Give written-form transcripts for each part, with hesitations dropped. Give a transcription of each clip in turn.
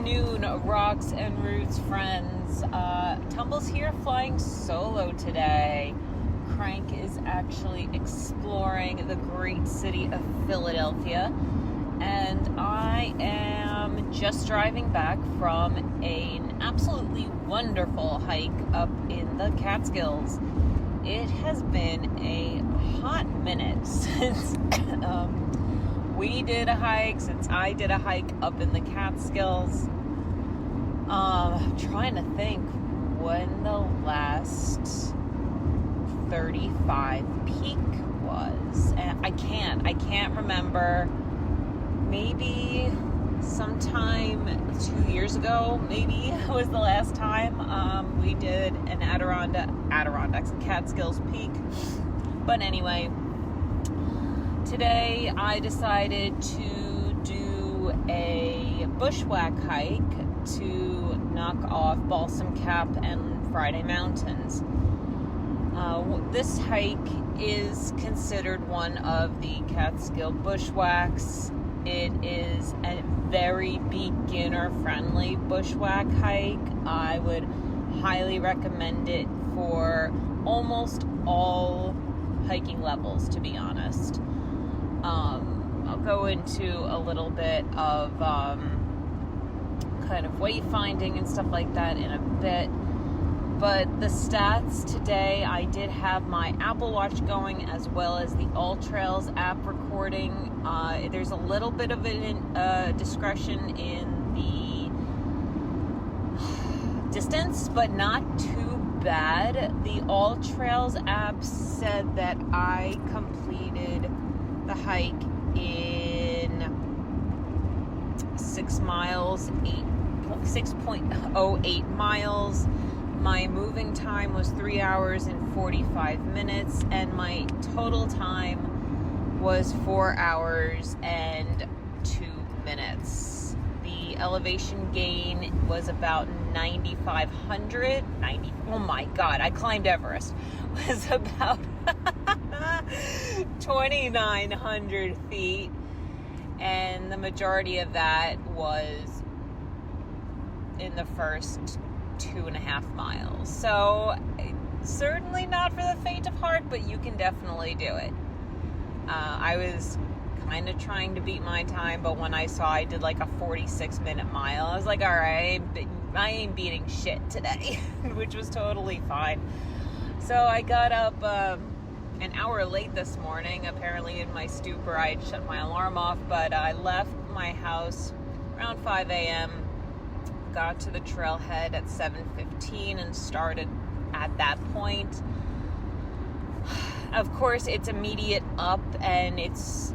afternoon, Rocks and Roots friends. Tumbles here flying solo today. Crank is actually exploring the great city of Philadelphia, and I am just driving back from an absolutely wonderful hike up in the Catskills. It has been a hot minute since we did a hike, since I did a hike up in the Catskills. I'm trying to think when the last 35 peak was. And I can't remember. Maybe sometime 2 years ago, maybe was the last time we did an Adirondacks and Catskills peak. But anyway, today I decided to do a Bushwhack hike to knock off Balsam Cap and Friday Mountains. This hike is considered one of the Catskill Bushwhacks. It is a very beginner-friendly bushwhack hike. I would highly recommend it for almost all hiking levels, to be honest. I'll go into a little bit of kind of wayfinding and stuff like that in a bit. But the stats today, I did have my Apple Watch going as well as the All Trails app recording. There's a little bit of a discretion in the distance, but not too bad. The All Trails app said that I completed the hike in 6.08 miles. My moving time was 3 hours and 45 minutes, and my total time was 4 hours and 2 minutes. The elevation gain was about 9,500. Oh my God, I climbed Everest. Was about 2,900 feet, and the majority of that was in the first 2.5 miles. So certainly not for the faint of heart, but you can definitely do it. I was kind of trying to beat my time, but when I saw I did like a 46-minute mile, I was like, all right, I ain't beating shit today, which was totally fine. So I got up an hour late this morning. Apparently in my stupor I had shut my alarm off, but I left my house around 5 a.m., got to the trailhead at 7:15 and started at that point. Of course, it's immediate up, and it's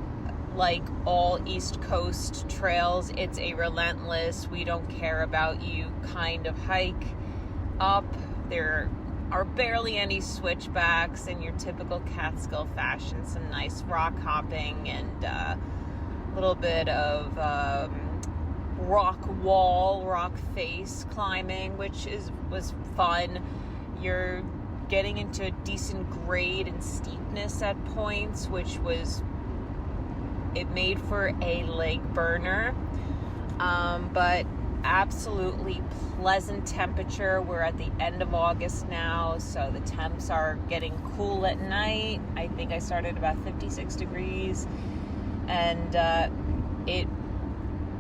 like all East Coast trails. It's a relentless, we don't care about you kind of hike up. There are barely any switchbacks in your typical Catskill fashion. Some nice rock hopping and a little bit of rock face climbing, which was fun. You're getting into a decent grade and steepness at points, which it made for a leg burner, but absolutely pleasant temperature. We're at the end of August now, so the temps are getting cool at night. I think I started about 56 degrees, and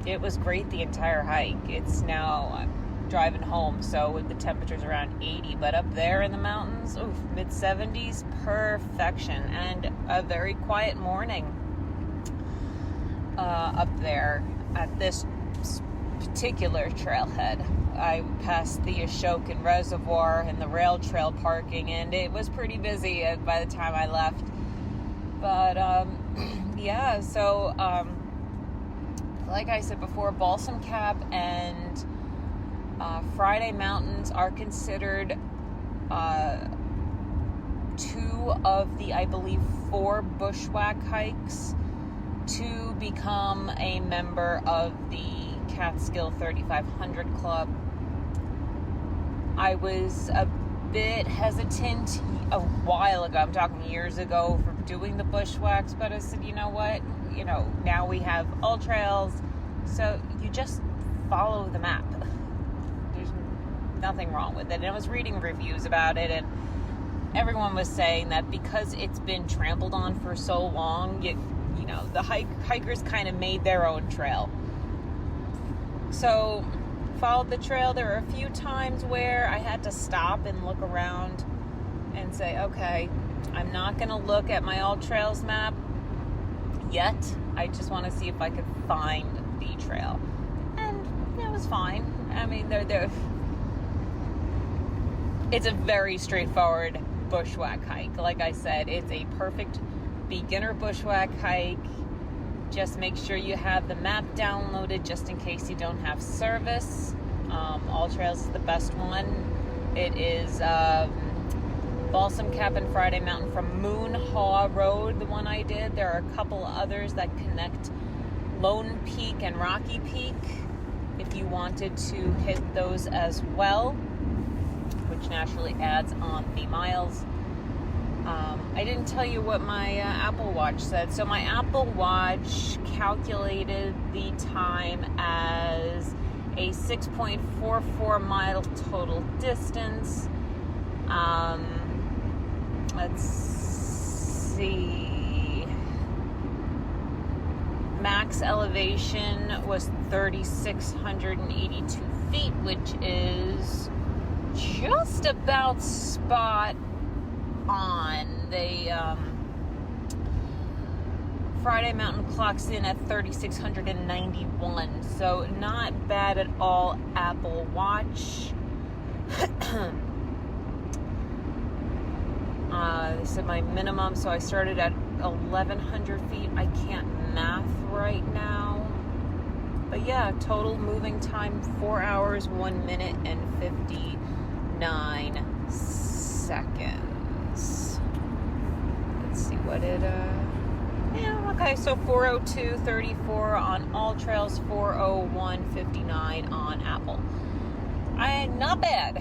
it was great the entire hike. It's now driving home, so with the temperatures around 80, but up there in the mountains, mid-70s, perfection, and a very quiet morning up there at this particular trailhead. I passed the Ashokan Reservoir and the rail trail parking, and it was pretty busy by the time I left. But yeah, so like I said before, Balsam Cap and Friday Mountains are considered two of the, I believe, 4 Bushwhack hikes to become a member of the Catskill 3500 Club. I was a bit hesitant a while ago, I'm talking years ago, for doing the Bushwhacks, but I said, you know what, now we have All Trails, so you just follow the map. There's nothing wrong with it. And I was reading reviews about it, and everyone was saying that because it's been trampled on for so long, you know, the hikers kind of made their own trail. So, followed the trail. There were a few times where I had to stop and look around and say, okay, I'm not going to look at my All Trails map yet. I just want to see if I could find the trail. And it was fine. I mean, it's a very straightforward bushwhack hike. Like I said, it's a perfect beginner bushwhack hike. Just make sure you have the map downloaded just in case you don't have service. All Trails is the best one. It is Balsam Cap and Friday Mountain from Moon Haw Road, the one I did. There are a couple others that connect Lone Peak and Rocky Peak if you wanted to hit those as well, which naturally adds on the miles. I didn't tell you what my Apple Watch said. So my Apple Watch calculated the time as a 6.44 mile total distance. Let's see. Max elevation was 3,682 feet, which is just about spot on. The Friday Mountain clocks in at 3,691, so not bad at all, Apple Watch. This is my minimum, so I started at 1,100 feet. I can't math right now, but yeah, total moving time 4 hours 1 minute and 59 seconds. Let's see what it okay, so 4:02:34 on All Trails, 4:01:59 on Apple. Not bad.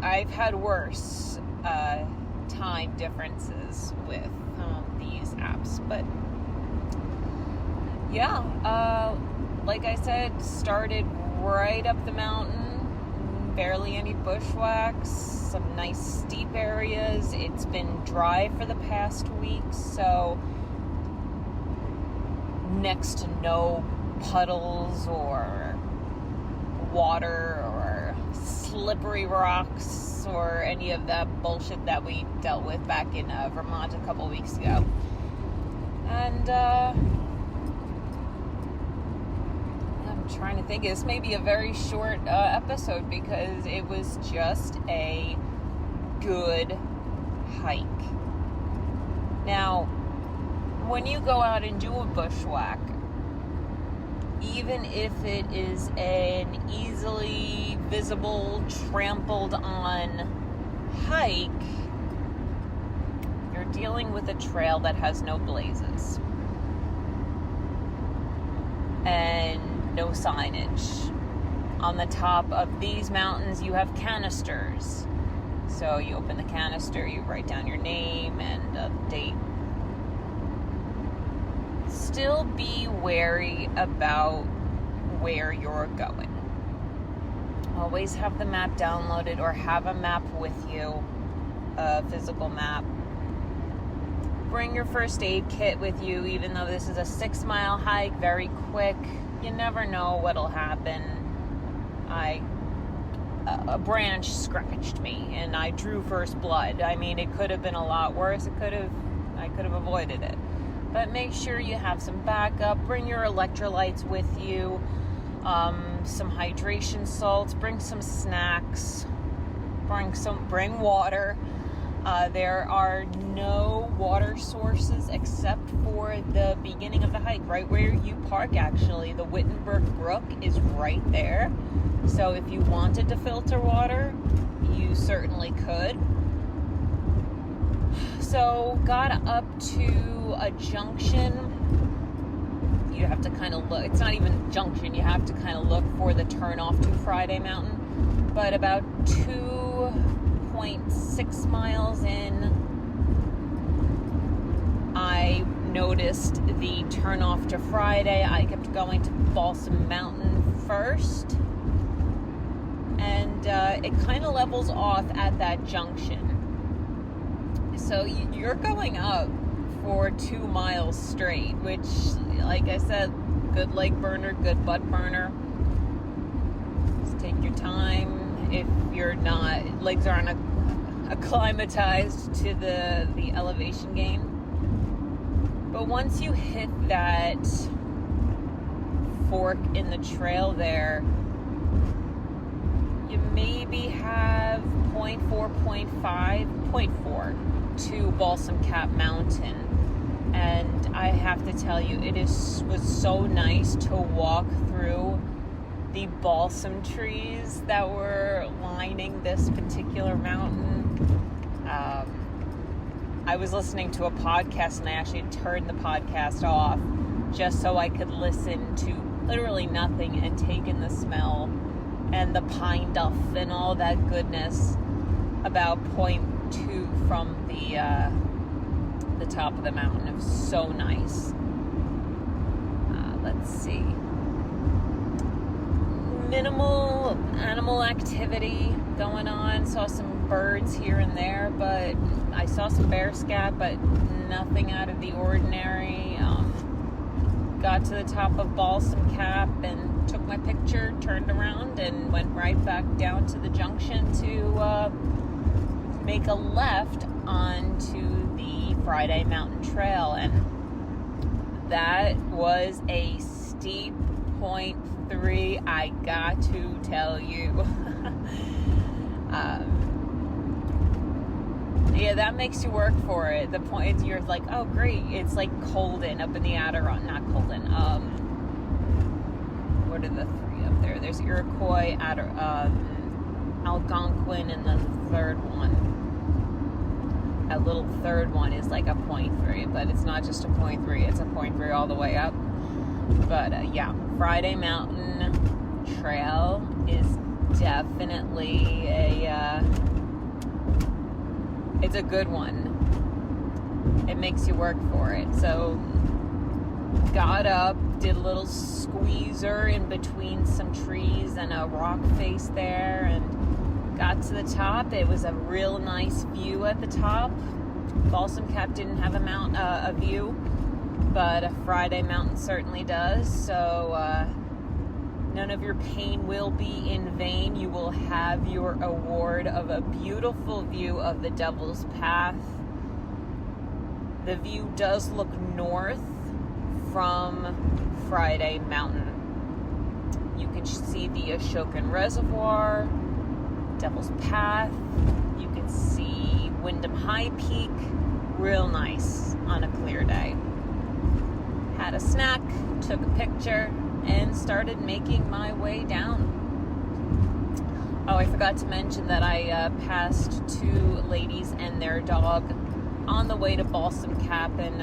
I've had worse time differences with these apps, but yeah, like I said, started right up the mountain, barely any bushwhacks, some nice steep areas. It's been dry for the past week, so next to no puddles or water or slippery rocks or any of that bullshit that we dealt with back in Vermont a couple weeks ago. And I'm trying to think, this may be a very short episode because it was just a good hike. Now, when you go out and do a bushwhack, even if it is an easily visible, trampled on hike, you're dealing with a trail that has no blazes and no signage. On the top of these mountains, you have canisters. So you open the canister, you write down your name and a date. Still be wary about where you're going. Always have the map downloaded or have a map with you, a physical map. Bring your first aid kit with you, even though this is a 6-mile hike, very quick. You never know what'll happen. A branch scratched me and I drew first blood. I mean, it could have been a lot worse. I could have avoided it. But make sure you have some backup. Bring your electrolytes with you, some hydration salts. Bring some snacks. Bring water. There are no water sources except for the beginning of the hike, right where you park. Actually, the Wittenberg Brook is right there. So if you wanted to filter water, you certainly could. So got up to a junction. You have to kind of look. It's not even a junction. You have to kind of look for the turn off to Friday Mountain. But about 2.6 miles in, I noticed the turnoff to Friday. I kept going to Balsam Mountain first, and it kind of levels off at that junction. So you're going up for 2 miles straight, which, like I said, good leg burner, good butt burner. Just take your time. If your legs aren't acclimatized to the elevation gain. But once you hit that fork in the trail there, you maybe have 0.4 to Balsam Cap Mountain. And I have to tell you, was so nice to walk through the balsam trees that were lining this particular mountain. I was listening to a podcast, and I actually turned the podcast off just so I could listen to literally nothing and take in the smell and the pine duff and all that goodness about 0.2 from the top of the mountain. It was so nice. Let's see. Minimal animal activity going on. Saw some birds here and there, but I saw some bear scat, but nothing out of the ordinary. Got to the top of Balsam Cap and took my picture, turned around, and went right back down to the junction to make a left onto the Friday Mountain Trail. And that was a steep 0.3, I got to tell you. Yeah, that makes you work for it. The point, you're like, oh great, it's like Colden up in the Adirondack, not Colden, what are the three up there? There's Iroquois, Algonquin, and then the third one. A little third one is like a 0.3, but it's not just a 0.3, it's a 0.3 all the way up. But yeah, Friday Mountain Trail is definitely it's a good one. It makes you work for it. So got up, did a little squeezer in between some trees and a rock face there, and got to the top. It was a real nice view at the top. Balsam Cap didn't have a view, but a Friday Mountain certainly does. So none of your pain will be in vain. You will have your award of a beautiful view of the Devil's Path. The view does look north from Friday Mountain. You can see the Ashokan Reservoir, Devil's Path. You can see Wyndham High Peak. Real nice on a clear day. Had a snack, took a picture, and started making my way down. Oh, I forgot to mention that I passed 2 ladies and their dog on the way to Balsam Cap, and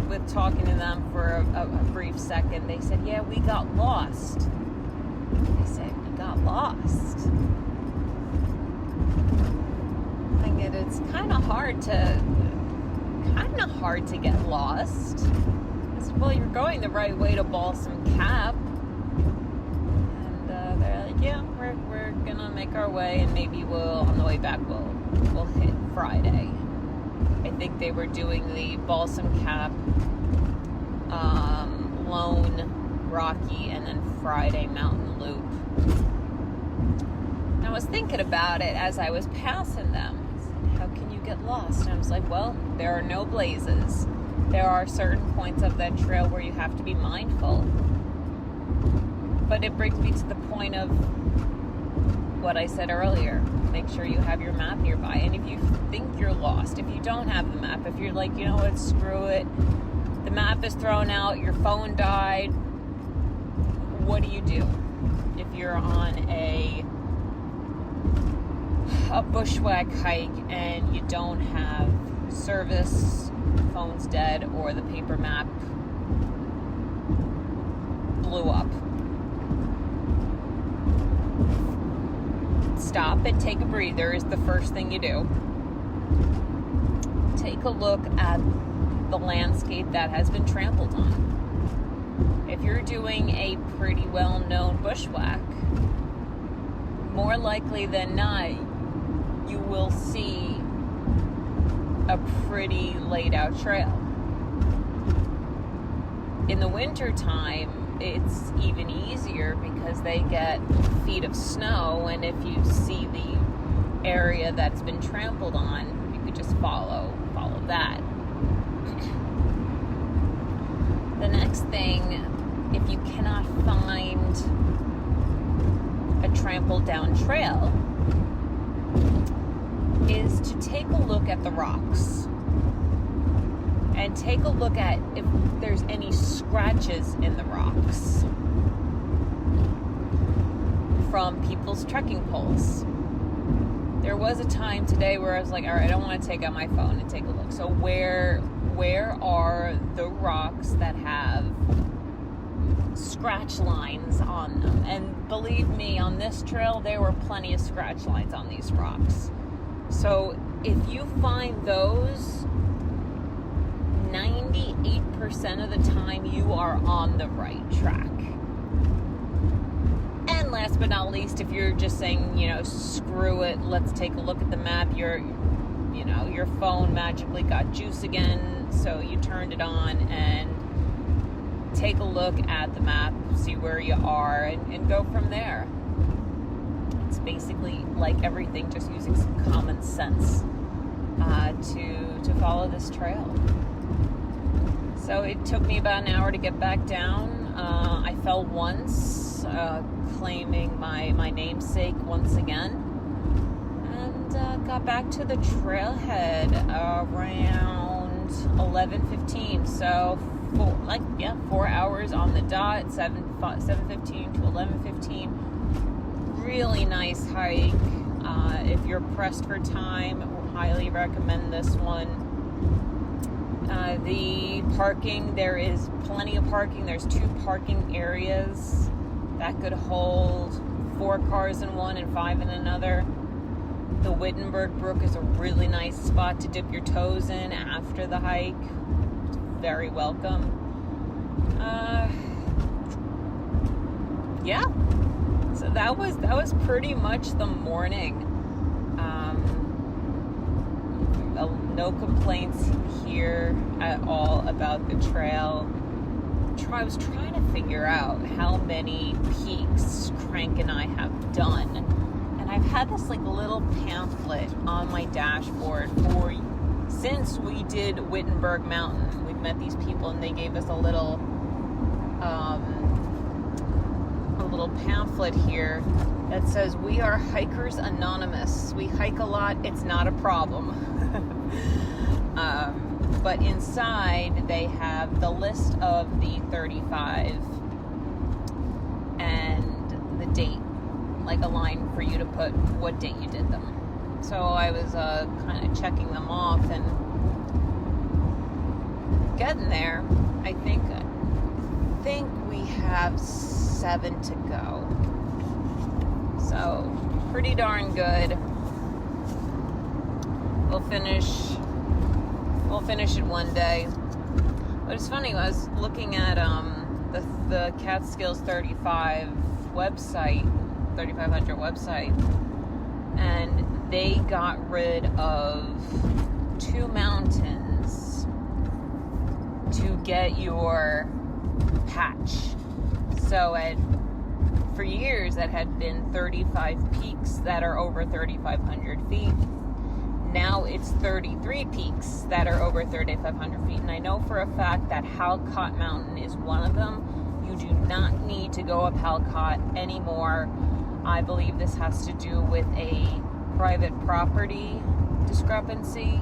with talking to them for a brief second, they said, yeah, we got lost. I said, we got lost? I get it's kind of hard to get lost. Well, you're going the right way to Balsam Cap. And they're like, yeah, we're gonna make our way, and maybe on the way back we'll hit Friday. I think they were doing the Balsam Cap, Lone, Rocky, and then Friday Mountain Loop. And I was thinking about it as I was passing them. I said, how can you get lost? And I was like, well, there are no blazes. There are certain points of that trail where you have to be mindful. But it brings me to the point of what I said earlier. Make sure you have your map nearby. And if you think you're lost, if you don't have the map, if you're like, you know what, screw it, the map is thrown out, your phone died, what do you do? If you're on a bushwhack hike and you don't have service, phone's dead, or the paper map blew up. Stop and take a breather is the first thing you do. Take a look at the landscape that has been trampled on. If you're doing a pretty well-known bushwhack, more likely than not, you will see a pretty laid out trail. In the winter time, it's even easier because they get feet of snow, and if you see the area that's been trampled on, you could just follow that. The next thing, if you cannot find a trampled down trail, is to take a look at the rocks and take a look at if there's any scratches in the rocks from people's trekking poles. There was a time today where I was like, all right, I don't want to take out my phone and take a look. So where are the rocks that have scratch lines on them? And believe me, on this trail, there were plenty of scratch lines on these rocks. So if you find those, 98% of the time you are on the right track. And last but not least, if you're just saying, screw it, let's take a look at the map, your phone magically got juice again, so you turned it on and take a look at the map, see where you are, and go from there. It's basically like everything, just using some common sense to follow this trail. So it took me about an hour to get back down. I fell once, claiming my namesake once again, and got back to the trailhead around 11:15. So 4 hours on the dot, 7:15 to 11:15. Really nice hike. If you're pressed for time, highly recommend this one. The parking, there is plenty of parking. There's 2 parking areas that could hold 4 cars in one and 5 in another. The Wittenberg Brook is a really nice spot to dip your toes in after the hike. It's very welcome. Yeah. So that was pretty much the morning. No complaints here at all about the trail. I was trying to figure out how many peaks Crank and I have done, and I've had this little pamphlet on my dashboard since we did Wittenberg Mountain. We've met these people, and they gave us a little pamphlet here that says, "We are Hikers Anonymous. We hike a lot. It's not a problem." But inside they have the list of the 35 and the date, like a line for you to put what date you did them. So I was kind of checking them off and getting there. I think we have 7 to go. So pretty darn good. We'll finish it one day. But it's funny, I was looking at the Catskills 35 website, 3500 website, and they got rid of 2 mountains to get your patch. So for years it had been 35 peaks that are over 3,500 feet. Now it's 33 peaks that are over 3,500 feet. And I know for a fact that Halcott Mountain is one of them. You do not need to go up Halcott anymore. I believe this has to do with a private property discrepancy.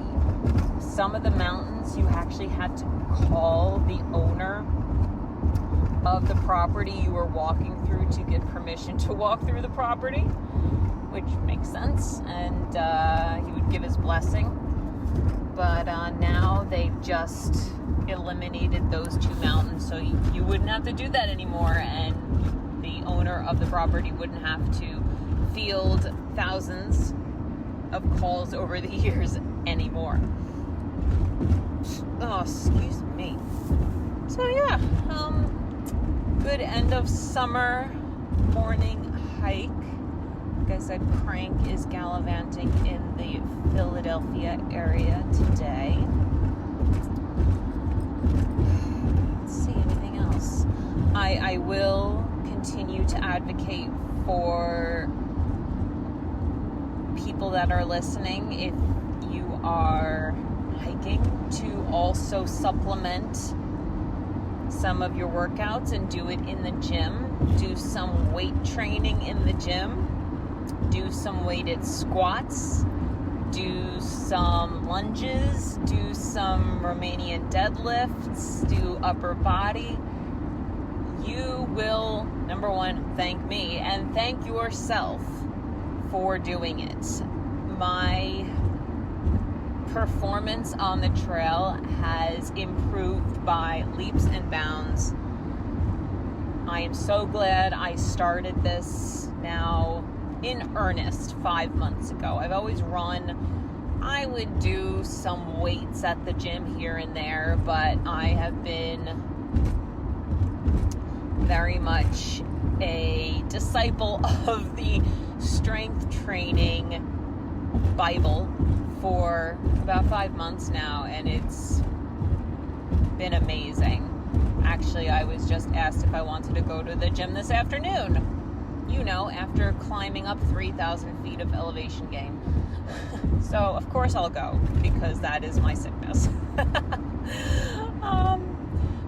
Some of the mountains you actually had to call the owner of the property you were walking through to get permission to walk through the property, which makes sense, and he would give his blessing. But now they've just eliminated those 2 mountains, so you wouldn't have to do that anymore, and the owner of the property wouldn't have to field thousands of calls over the years anymore. Oh, excuse me. So yeah, good end of summer morning hike. Like I said, Crank is gallivanting in the Philadelphia area today. Let's see, anything else? I will continue to advocate for people that are listening, if you are hiking, to also supplement some of your workouts and do it in the gym. Do some weight training in the gym. Do some weighted squats. Do some lunges. Do some Romanian deadlifts. Do upper body. You will, number one, thank me and thank yourself for doing it. My performance on the trail has improved by leaps and bounds. I am so glad I started this now in earnest 5 months ago. I've always run. I would do some weights at the gym here and there, but I have been very much a disciple of the strength training Bible for about 5 months now, and it's been amazing. Actually, I was just asked if I wanted to go to the gym this afternoon. You know, after climbing up 3,000 feet of elevation gain. So, of course I'll go, because that is my sickness.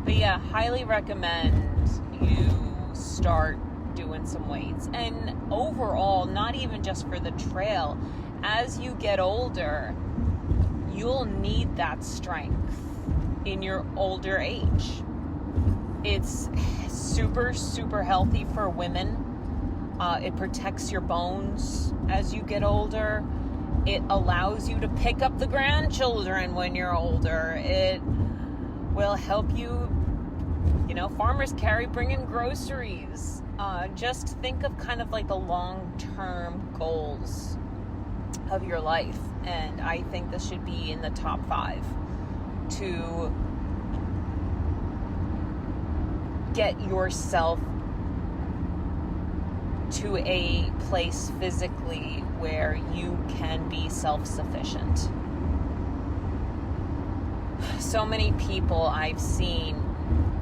But yeah, highly recommend you start doing some weights. And overall, not even just for the trail, as you get older, you'll need that strength in your older age. It's super, super healthy for women. It protects your bones as you get older. It allows you to pick up the grandchildren when you're older. It will help you, farmers carry, bring in groceries. Just think of kind of like the long-term goals of your life. And I think this should be in the top 5 to get yourself to a place physically where you can be self-sufficient. So many people I've seen,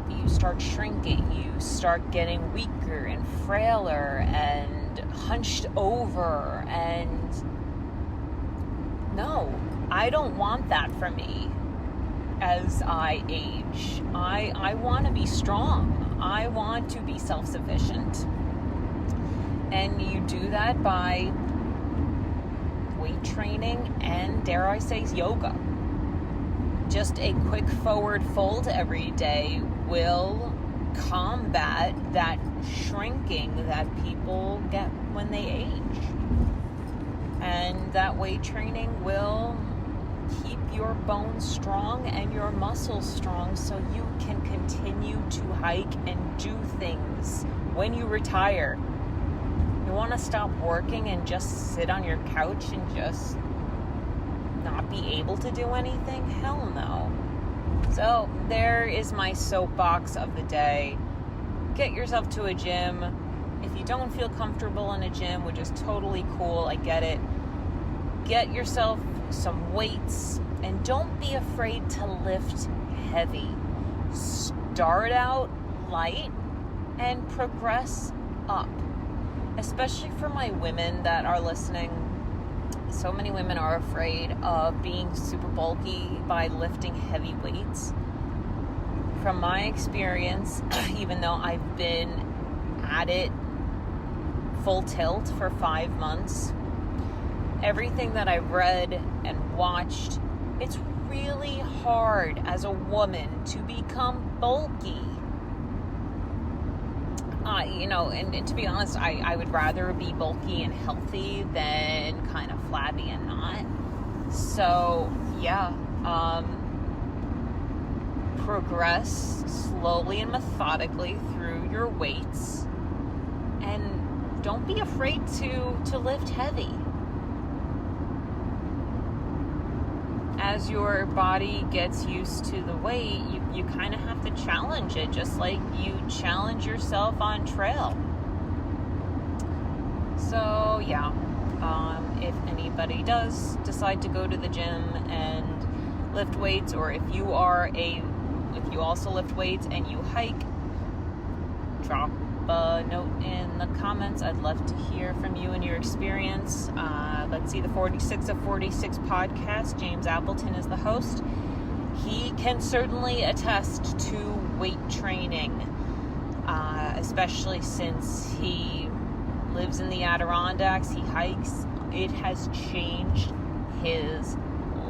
you start shrinking, you start getting weaker and frailer and hunched over, and no, I don't want that for me as I age. I want to be strong. I want to be self-sufficient. And you do that by weight training and, dare I say, yoga. Just a quick forward fold every day will combat that shrinking that people get when they age. And that weight training will keep your bones strong and your muscles strong, so you can continue to hike and do things when you retire. You want to stop working and just sit on your couch and just not be able to do anything? Hell no. So there is my soapbox of the day. Get yourself to a gym. If you don't feel comfortable in a gym, which is totally cool, I get it. Get yourself some weights, and don't be afraid to lift heavy. Start out light and progress up. Especially for my women that are listening. So many women are afraid of being super bulky by lifting heavy weights. From my experience, even though I've been at it full tilt for 5 months, everything that I've read and watched, it's really hard as a woman to become bulky. And to be honest, I would rather be bulky and healthy than kind of flabby and not. So, yeah, progress slowly and methodically through your weights, and don't be afraid to lift heavy. as your body gets used to the weight, you kind of have to challenge it, just like you challenge yourself on trail. So yeah, if anybody does decide to go to the gym and lift weights, or if you also lift weights and you hike, drop a note in the comments. I'd love to hear from you and your experience. Let's see, the 46 of 46 podcast, James Appleton is the host. He can certainly attest to weight training, especially since he lives in the Adirondacks, he hikes. It has changed his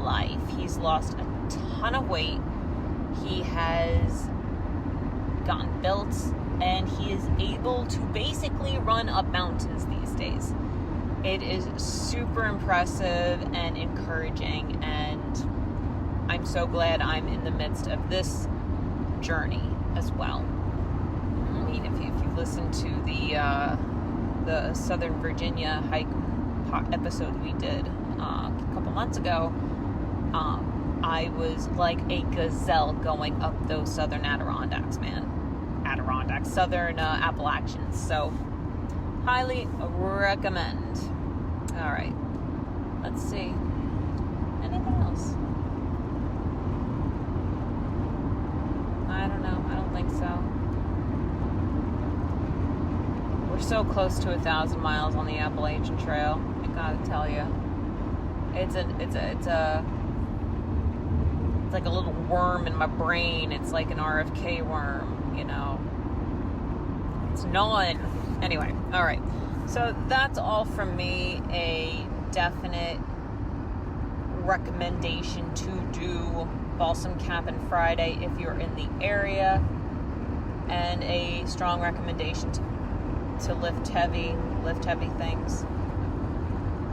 life. He's lost a ton of weight. He has gotten built, and he is able to basically run up mountains these days. It is super impressive and encouraging, and I'm so glad I'm in the midst of this journey as well. I mean, if you've listened to the Southern Virginia hike episode we did a couple months ago, I was like a gazelle going up those Southern Adirondacks, man. Southern Appalachians. So, highly recommend. All right. Let's see. Anything else? I don't know. I don't think so. We're so close to 1,000 miles on the Appalachian Trail. I gotta tell you, it's like a little worm in my brain. It's like an RFK worm, you know. It's gnawing. Anyway, all right. So that's all from me. A definite recommendation to do Balsam Cabin Friday if you're in the area, and a strong recommendation to lift heavy things.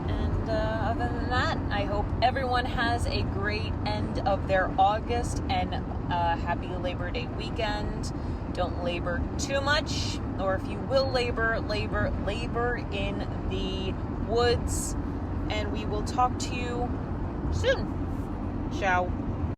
And other than that, I hope everyone has a great end of their August and happy Labor Day weekend. Don't labor too much, or if you will labor in the woods. And we will talk to you soon. Ciao.